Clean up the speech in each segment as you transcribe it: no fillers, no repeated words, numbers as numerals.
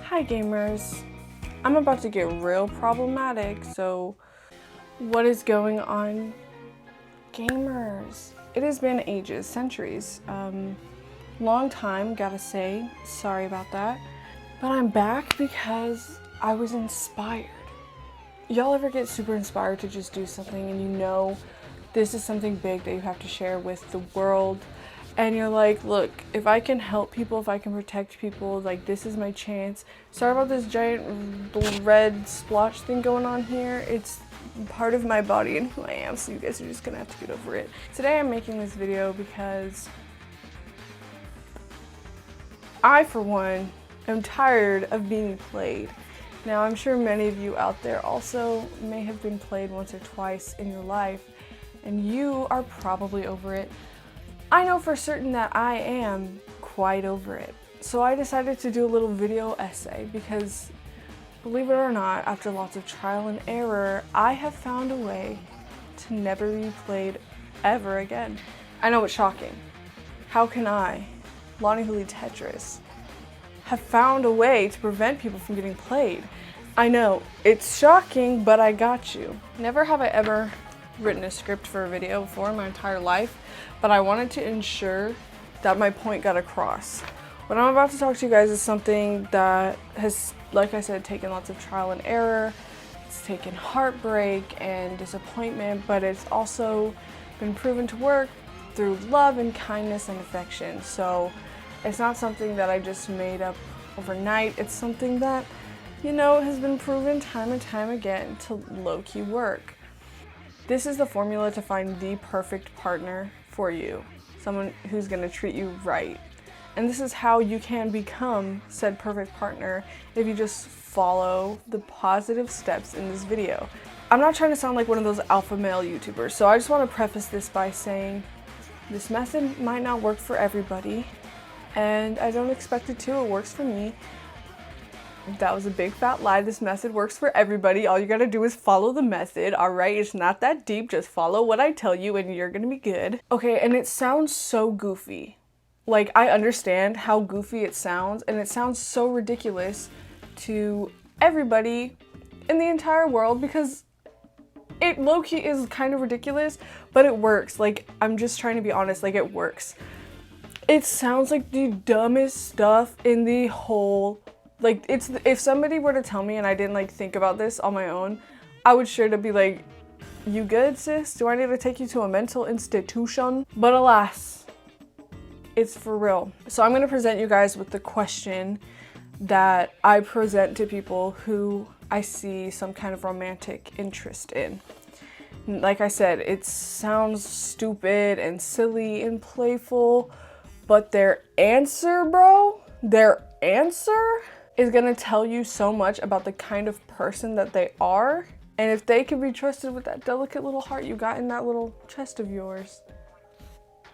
Hi gamers, I'm about to get real problematic, so what is going on, gamers? It has been ages, centuries, long time, gotta say, sorry about that, but I'm back because I was inspired. Y'all ever get super inspired to just do something and you know this is something big that you have to share with the world? And you're like, look, if I can help people, if I can protect people, like this is my chance. Sorry about this giant red splotch thing going on here. It's part of my body and who I am, so you guys are just gonna have to get over it. Today I'm making this video because I, for one, am tired of being played. Now, I'm sure many of you out there also may have been played once or twice in your life, and you are probably over it. I know for certain that I am quite over it. So I decided to do a little video essay because, believe it or not, after lots of trial and error, I have found a way to never be played ever again. I know it's shocking. How can I, Lani who leads Tetris, have found a way to prevent people from getting played? I know, it's shocking, but I got you. Never have I ever written a script for a video before in my entire life, but I wanted to ensure that my point got across. What I'm about to talk to you guys is something that has, like I said, taken lots of trial and error. It's taken heartbreak and disappointment, but it's also been proven to work through love and kindness and affection. So it's not something that I just made up overnight. It's something that, you know, has been proven time and time again to low-key work. This is the formula to find the perfect partner for you, someone who's gonna treat you right. And this is how you can become said perfect partner if you just follow the positive steps in this video. I'm not trying to sound like one of those alpha male YouTubers, so I just want to preface this by saying this method might not work for everybody, and I don't expect it to. It works for me. That was a big fat lie. This method works for everybody. All you gotta do is follow the method, alright? It's not that deep. Just follow what I tell you and you're gonna be good. Okay, and it sounds so goofy. Like, I understand how goofy it sounds, and it sounds so ridiculous to everybody in the entire world because it low-key is kind of ridiculous, but it works. Like, I'm just trying to be honest, like, it works. It sounds like the dumbest stuff in the whole, like, it's, if somebody were to tell me and I didn't like think about this on my own, I would sure to be like, you good, sis? Do I need to take you to a mental institution? But alas, it's for real. So I'm gonna present you guys with the question that I present to people who I see some kind of romantic interest in. Like I said, it sounds stupid and silly and playful, but their answer, bro, their answer is gonna tell you so much about the kind of person that they are. And if they can be trusted with that delicate little heart you got in that little chest of yours.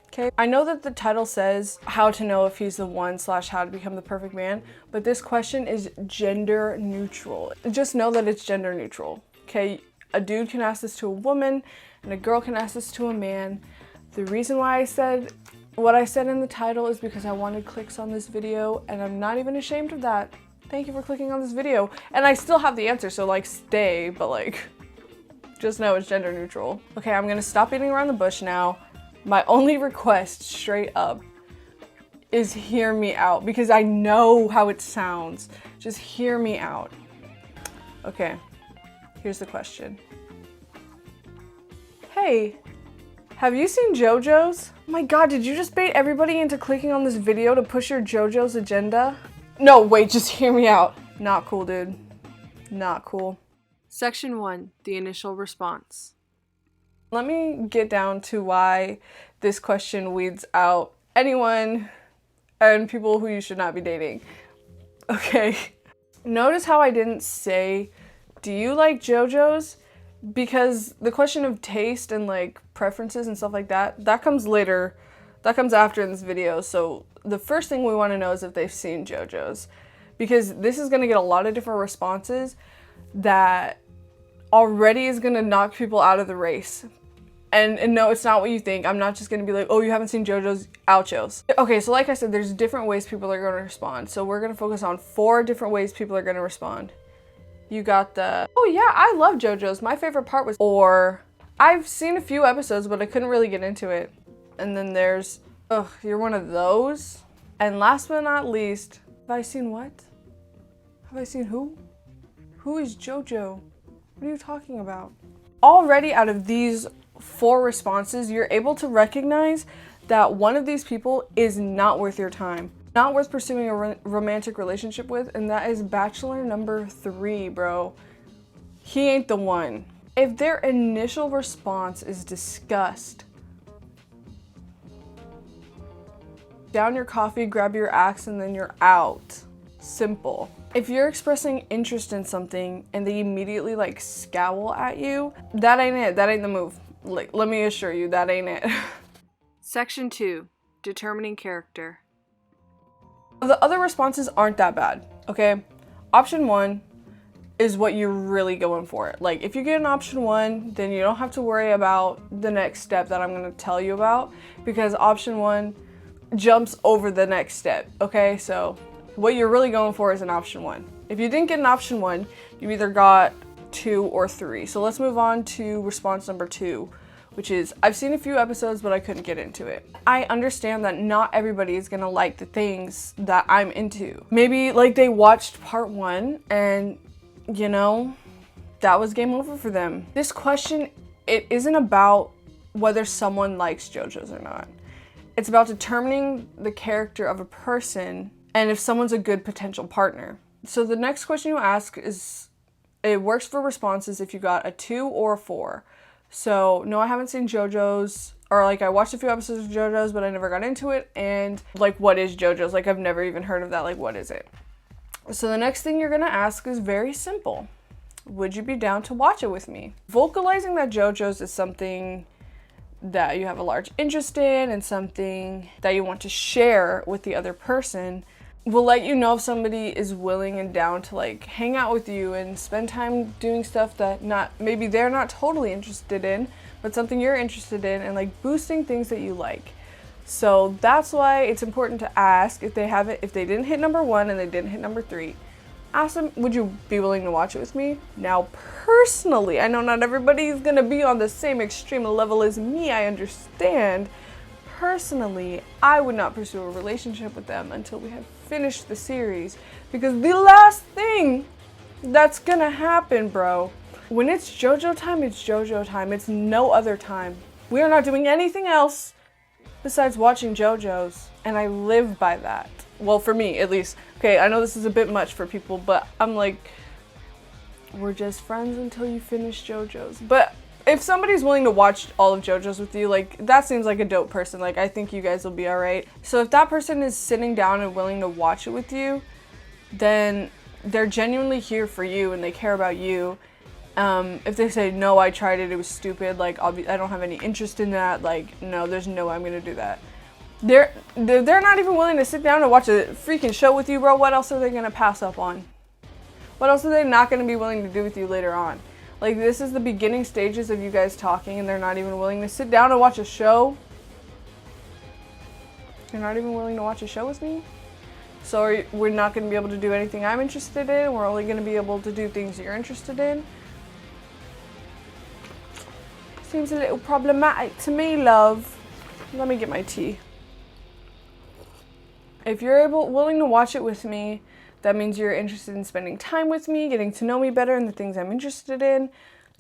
Okay, I know that the title says how to know if he's the one / how to become the perfect man, but this question is gender neutral. Just know that it's gender neutral, okay? A dude can ask this to a woman and a girl can ask this to a man. The reason why I said what I said in the title is because I wanted clicks on this video, and I'm not even ashamed of that. Thank you for clicking on this video. And I still have the answer, so like stay, but like, just know it's gender neutral. Okay, I'm gonna stop beating around the bush now. My only request, straight up, is hear me out, because I know how it sounds. Just hear me out. Okay, here's the question. Hey, have you seen JoJo's? Oh my god, did you just bait everybody into clicking on this video to push your JoJo's agenda? No, wait, just hear me out. Not cool, dude. Not cool. Section 1, the initial response. Let me get down to why this question weeds out anyone and people who you should not be dating. Okay. Notice how I didn't say, do you like JoJo's? because the question of taste and like preferences and stuff like that, that comes later. That comes after in this video. So the first thing we want to know is if they've seen JoJo's, because this is going to get a lot of different responses that already is going to knock people out of the race. And no, it's not what you think. I'm not just going to be like, oh, you haven't seen JoJo's, ouchos. Okay, so like I said, there's different ways people are going to respond. So we're going to focus on 4 different ways people are going to respond. You got the, oh yeah, I love JoJo's. My favorite part was, or I've seen a few episodes, but I couldn't really get into it. And then there's, ugh, you're one of those. And last but not least, have I seen what? Have I seen who? Who is JoJo? What are you talking about? Already out of these 4 responses, you're able to recognize that one of these people is not worth your time. Not worth pursuing a romantic relationship with, and that is bachelor number 3, bro. He ain't the one. If their initial response is disgust, down your coffee, grab your axe, and then you're out. Simple. If you're expressing interest in something and they immediately like scowl at you, that ain't it. That ain't the move. Like, let me assure you, that ain't it. Section 2, determining character. The other responses aren't that bad, okay? Option 1 is what you're really going for. Like, if you get an option 1, then you don't have to worry about the next step that I'm gonna tell you about, because option 1 jumps over the next step, okay? So what you're really going for is an option 1. If you didn't get an option 1, you either got 2 or 3. So let's move on to response number 2, which is, I've seen a few episodes, but I couldn't get into it. I understand that not everybody is gonna like the things that I'm into. Maybe like they watched part 1 and, you know, that was game over for them. This question, it isn't about whether someone likes JoJo's or not. It's about determining the character of a person and if someone's a good potential partner. So the next question you ask is, it works for responses if you got a 2 or a 4. So, no, I haven't seen JoJo's, or like I watched a few episodes of JoJo's, but I never got into it. And like, what is JoJo's? Like, I've never even heard of that. Like, what is it? So the next thing you're gonna ask is very simple. Would you be down to watch it with me? Vocalizing that JoJo's is something that you have a large interest in and something that you want to share with the other person will let you know if somebody is willing and down to like hang out with you and spend time doing stuff that maybe they're not totally interested in, but something you're interested in, and like boosting things that you like. So that's why it's important to ask if they didn't hit number 1 and they didn't hit number 3. Ask them, would you be willing to watch it with me? Now, personally, I know not everybody's gonna be on the same extreme level as me, I understand. Personally, I would not pursue a relationship with them until we have finished the series, because the last thing that's gonna happen, bro, when it's JoJo time, it's JoJo time. It's no other time. We are not doing anything else besides watching JoJo's, and I live by that. Well, for me, at least. Okay, I know this is a bit much for people, but I'm like, we're just friends until you finish JoJo's. But if somebody's willing to watch all of JoJo's with you, like, that seems like a dope person. Like, I think you guys will be alright. So if that person is sitting down and willing to watch it with you, then they're genuinely here for you and they care about you. If they say, no, I tried it, it was stupid, like, I don't have any interest in that, like, no, there's no way I'm gonna do that. They're not even willing to sit down and watch a freaking show with you, bro. What else are they gonna pass up on? What else are they not gonna be willing to do with you later on? Like, this is the beginning stages of you guys talking and they're not even willing to sit down and watch a show. You're not even willing to watch a show with me? So we're not gonna be able to do anything I'm interested in. We're only gonna be able to do things you're interested in. Seems a little problematic to me, love. Let me get my tea. If you're willing to watch it with me, that means you're interested in spending time with me, getting to know me better and the things I'm interested in.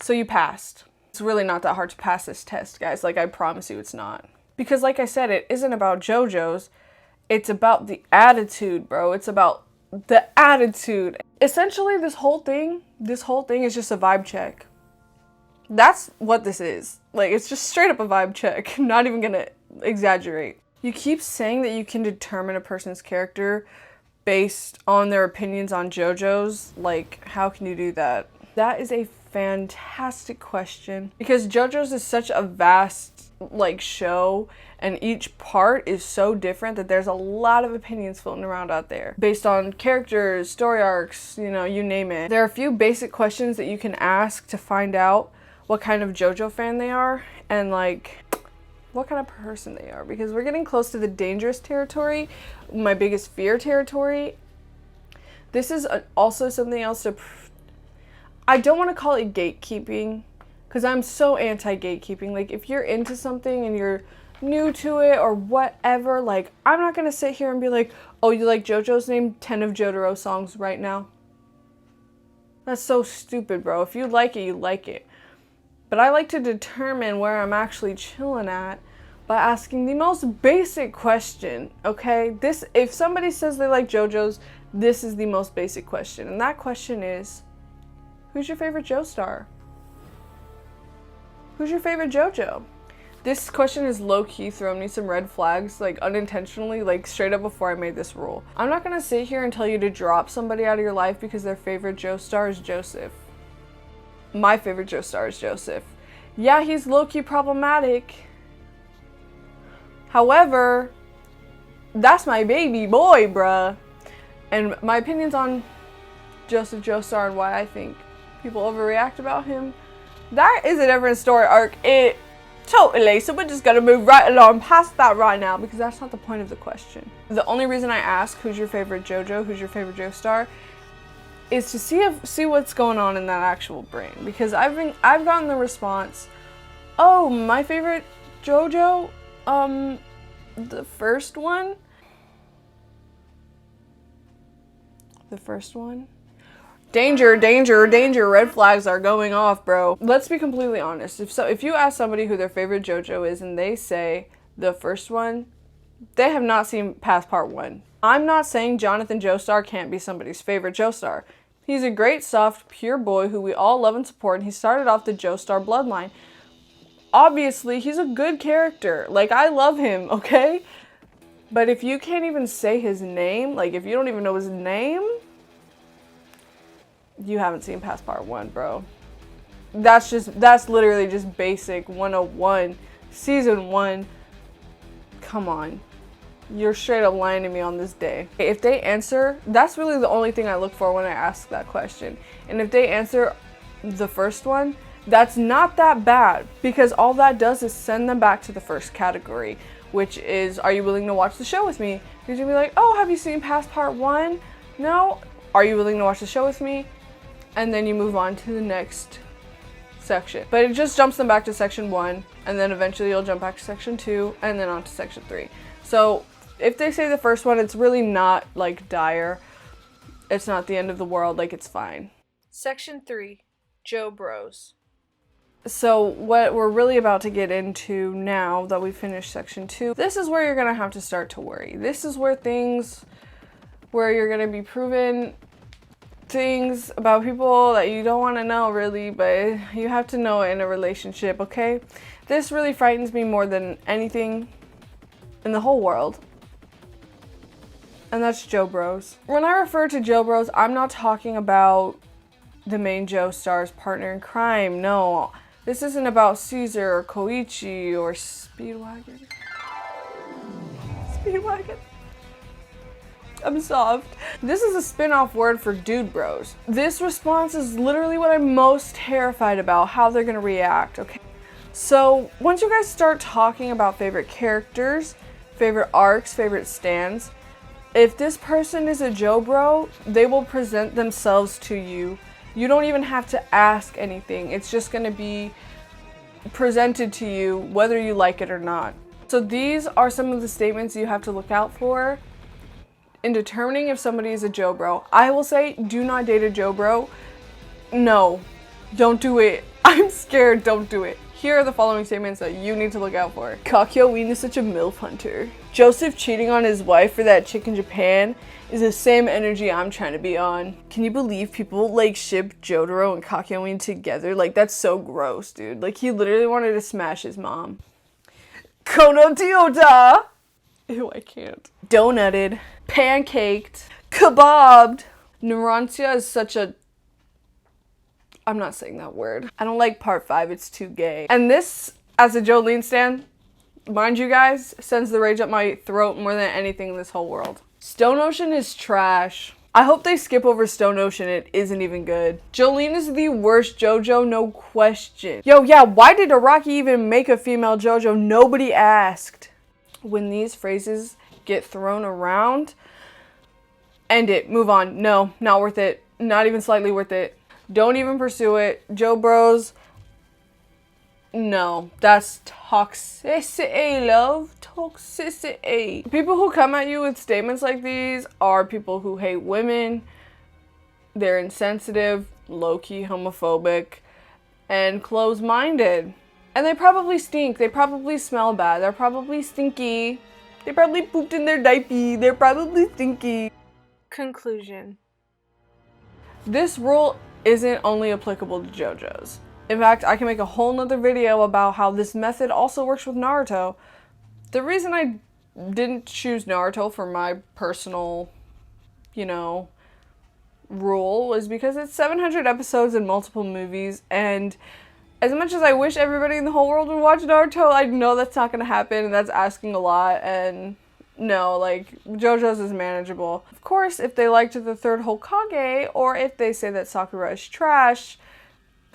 So you passed. It's really not that hard to pass this test, guys. Like, I promise you it's not. Because like I said, it isn't about JoJo's. It's about the attitude, bro. It's about the attitude. Essentially, this whole thing is just a vibe check. That's what this is. Like, it's just straight up a vibe check. I'm not even gonna exaggerate. You keep saying that you can determine a person's character based on their opinions on JoJo's. Like, how can you do that? That is a fantastic question because JoJo's is such a vast like show, and each part is so different that there's a lot of opinions floating around out there based on characters, story arcs, you know, you name it. There are a few basic questions that you can ask to find out what kind of JoJo fan they are and like what kind of person they are, because we're getting close to the dangerous territory, my biggest fear territory. This is also something else to I don't want to call it gatekeeping because I'm so anti-gatekeeping. Like, if you're into something and you're new to it or whatever, like, I'm not going to sit here and be like, oh, you like JoJo's, name 10 of Jotaro songs right now. That's so stupid, bro. If you like it, you like it. But I like to determine where I'm actually chilling at by asking the most basic question, okay? If somebody says they like JoJo's, this is the most basic question. And that question is, who's your favorite Joestar? Who's your favorite JoJo? This question has low-key thrown me some red flags, like unintentionally, like straight up before I made this rule. I'm not gonna sit here and tell you to drop somebody out of your life because their favorite Joestar is Joseph. My favorite Joestar is Joseph. Yeah, he's low-key problematic. However, that's my baby boy, bruh. And my opinions on Joseph Joestar and why I think people overreact about him, that is a different story arc. It totally. So we're just gonna move right along past that right now because that's not the point of the question. The only reason I ask who's your favorite JoJo, who's your favorite Joestar, is to see what's going on in that actual brain. Because I've gotten the response, oh, my favorite JoJo, the first one. The first one. Danger, danger, danger, red flags are going off, bro. Let's be completely honest. If you ask somebody who their favorite JoJo is and they say the first one, they have not seen past part 1. I'm not saying Jonathan Joestar can't be somebody's favorite Joestar. He's a great, soft, pure boy who we all love and support, and he started off the Joestar bloodline. Obviously, he's a good character. Like, I love him, okay? But if you can't even say his name, like if you don't even know his name, you haven't seen past part 1, bro. That's literally just basic 101. Season 1. Come on. You're straight up lying to me on this day. If they answer, that's really the only thing I look for when I ask that question. And if they answer the first one, that's not that bad because all that does is send them back to the first category, which is, are you willing to watch the show with me? Because you'll be like, oh, have you seen past part 1? No? Are you willing to watch the show with me? And then you move on to the next section. But it just jumps them back to section 1, and then eventually you'll jump back to section 2, and then on to section 3. So if they say the first one, it's really not like dire. It's not the end of the world, like it's fine. Section 3, Broz. So what we're really about to get into now that we finished section 2, this is where you're gonna have to start to worry. This is where you're gonna be proven things about people that you don't want to know really, but you have to know it in a relationship, okay? This really frightens me more than anything in the whole world. And that's Broz. When I refer to Broz, I'm not talking about the main Joestar's partner in crime. No, this isn't about Caesar or Koichi or Speedwagon. Speedwagon. I'm soft. This is a spin-off word for dude bros. This response is literally what I'm most terrified about, how they're gonna react, okay? So once you guys start talking about favorite characters, favorite arcs, favorite stands, if this person is a JoBro, they will present themselves to you. You don't even have to ask anything. It's just gonna be presented to you whether you like it or not. So these are some of the statements you have to look out for in determining if somebody is a JoBro. I will say, do not date a JoBro. No, don't do it. I'm scared, don't do it. Here are the following statements that you need to look out for. Kakyoin is such a MILF hunter. Joseph cheating on his wife for that chick in Japan is the same energy I'm trying to be on. Can you believe people like ship Jotaro and Kakyoin together? Like, that's so gross, dude. Like, he literally wanted to smash his mom. Kono Tioda! Ew, I can't. Donutted. Pancaked. Kebabbed. Narantia is such a... I'm not saying that word. I don't like part 5, it's too gay. And this, as a Jolene stan, mind you guys, sends the rage up my throat more than anything in this whole world. Stone Ocean is trash. I hope they skip over Stone Ocean. It isn't even good. Jolene is the worst JoJo, no question. Yo, yeah, why did Araki even make a female JoJo? Nobody asked. When these phrases get thrown around, end it. Move on. No, not worth it. Not even slightly worth it. Don't even pursue it. Broz. No, that's toxicity, love. Toxicity. People who come at you with statements like these are people who hate women. They're insensitive, low-key homophobic, and closed-minded. And they probably stink. They probably smell bad. They're probably stinky. They probably pooped in their diaper. They're probably stinky. Conclusion. This rule isn't only applicable to JoJo's. In fact, I can make a whole nother video about how this method also works with Naruto. The reason I didn't choose Naruto for my personal, rule was because it's 700 episodes and multiple movies, and as much as I wish everybody in the whole world would watch Naruto, I know that's not going to happen, and that's asking a lot, and no, like, JoJo's is manageable. Of course, if they liked the third Hokage, or if they say that Sakura is trash,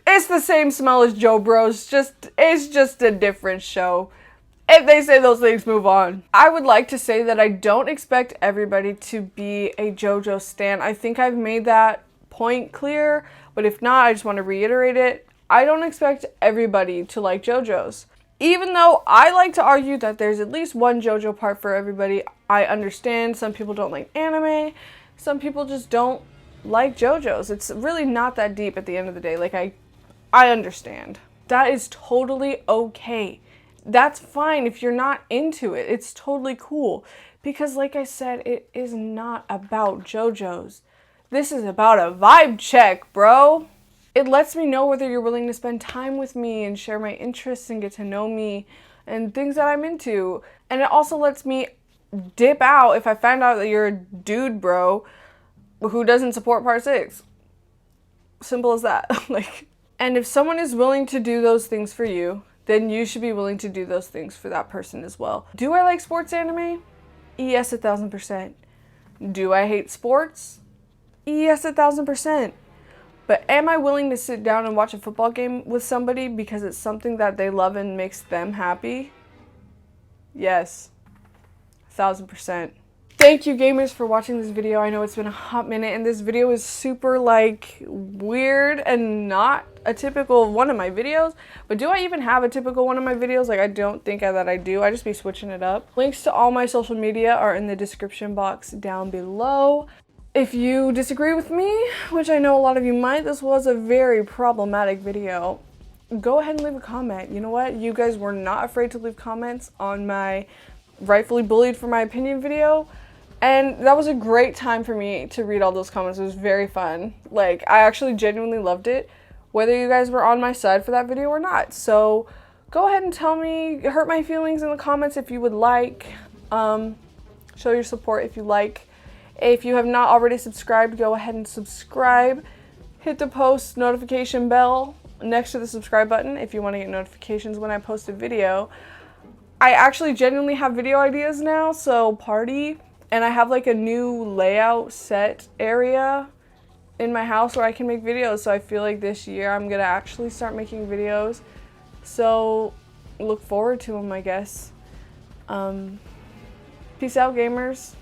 it's the same smell as Broz, it's just a different show. If they say those things, move on. I would like to say that I don't expect everybody to be a JoJo stan. I think I've made that point clear, but if not, I just want to reiterate it. I don't expect everybody to like JoJo's. Even though I like to argue that there's at least one JoJo part for everybody, I understand some people don't like anime, some people just don't like JoJo's. It's really not that deep at the end of the day. Like, I understand. That is totally okay. That's fine if you're not into it. It's totally cool. Because like I said, it is not about JoJo's. This is about a vibe check, bro. It lets me know whether you're willing to spend time with me and share my interests and get to know me and things that I'm into. And it also lets me dip out if I find out that you're a dude, bro, who doesn't support part 6. Simple as that. And if someone is willing to do those things for you, then you should be willing to do those things for that person as well. Do I like sports anime? Yes, 1000%. Do I hate sports? Yes, 1000%. But am I willing to sit down and watch a football game with somebody because it's something that they love and makes them happy? Yes, 1000%. Thank you, gamers, for watching this video. I know it's been a hot minute, and this video is super, weird and not a typical one of my videos. But do I even have a typical one of my videos? I don't think that I do. I just be switching it up. Links to all my social media are in the description box down below. If you disagree with me, which I know a lot of you might, this was a very problematic video, go ahead and leave a comment. You know what? You guys were not afraid to leave comments on my rightfully bullied for my opinion video. And that was a great time for me to read all those comments. It was very fun. I actually genuinely loved it, whether you guys were on my side for that video or not. So go ahead and tell me, hurt my feelings in the comments if you would like. Show your support if you like. If you have not already subscribed, go ahead and subscribe. Hit the post notification bell next to the subscribe button if you want to get notifications when I post a video. I actually genuinely have video ideas now, so party. And I have a new layout set area in my house where I can make videos. So I feel like this year I'm going to actually start making videos. So look forward to them, I guess. Peace out, gamers.